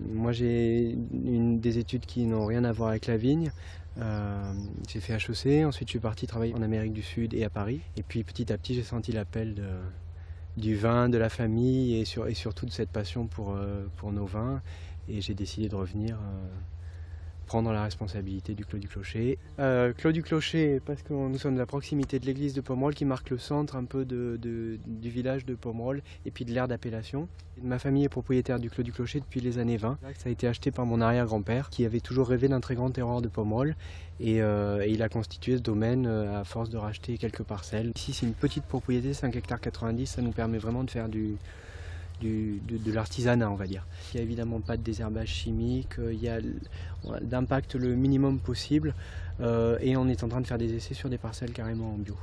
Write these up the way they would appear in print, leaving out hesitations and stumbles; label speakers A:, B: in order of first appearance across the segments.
A: Moi j'ai des études qui n'ont rien à voir avec la vigne. J'ai fait HEC, ensuite je suis parti travailler en Amérique du Sud et à Paris. Et puis petit à petit j'ai senti l'appel du vin, de la famille et surtout de cette passion pour nos vins. Et j'ai décidé de revenir prendre la responsabilité du Clos du Clocher. Clos du Clocher parce que nous sommes à proximité de l'église de Pomerol qui marque le centre un peu du village de Pomerol et puis de l'aire d'appellation. Ma famille est propriétaire du Clos du Clocher depuis les années 20. Ça a été acheté par mon arrière-grand-père qui avait toujours rêvé d'un très grand terroir de Pomerol et il a constitué ce domaine à force de racheter quelques parcelles. Ici c'est une petite propriété, 5 hectares 90, ça nous permet vraiment de faire de l'artisanat, on va dire. Il n'y a évidemment pas de désherbage chimique, il y a d'impact le minimum possible et on est en train de faire des essais sur des parcelles carrément en bio.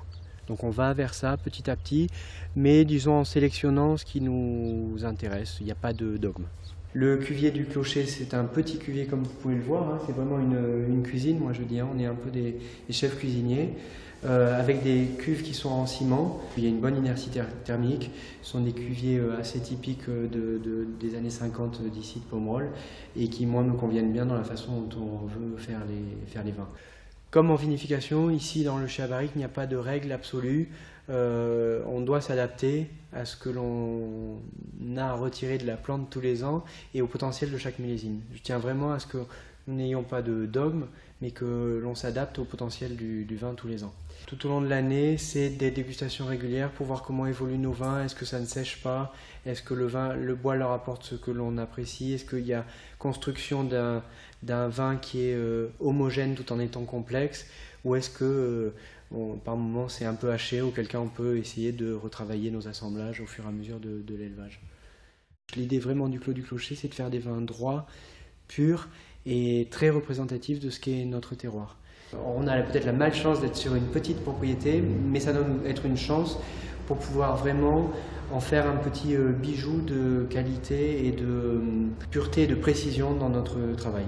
A: Donc on va vers ça petit à petit, mais disons en sélectionnant ce qui nous intéresse, il n'y a pas de dogme. Le cuvier du Clocher, c'est un petit cuvier comme vous pouvez le voir, hein, c'est vraiment une cuisine, moi je dis, hein, on est un peu des chefs cuisiniers. Avec des cuves qui sont en ciment. Il y a une bonne inertie thermique. Ce sont des cuviers assez typiques des années 50 d'ici de Pomerol et qui, moi, me conviennent bien dans la façon dont on veut faire les vins. Comme en vinification, ici dans le chai barrique, il n'y a pas de règle absolue. On doit s'adapter à ce que l'on a à retirer de la plante tous les ans et au potentiel de chaque millésime. Je tiens vraiment à ce que nous n'ayons pas de dogme, mais que l'on s'adapte au potentiel du vin tous les ans. Tout au long de l'année, c'est des dégustations régulières pour voir comment évoluent nos vins, est-ce que ça ne sèche pas, est-ce que le bois leur apporte ce que l'on apprécie, est-ce qu'il y a construction d'un vin qui est homogène tout en étant complexe, ou est-ce que par moments c'est un peu haché, auquel cas on peut essayer de retravailler nos assemblages au fur et à mesure de l'élevage. L'idée vraiment du Clos du Clocher, c'est de faire des vins droits, purs et très représentatifs de ce qu'est notre terroir. On a peut-être la malchance d'être sur une petite propriété, mais ça doit être une chance pour pouvoir vraiment en faire un petit bijou de qualité et de pureté et de précision dans notre travail.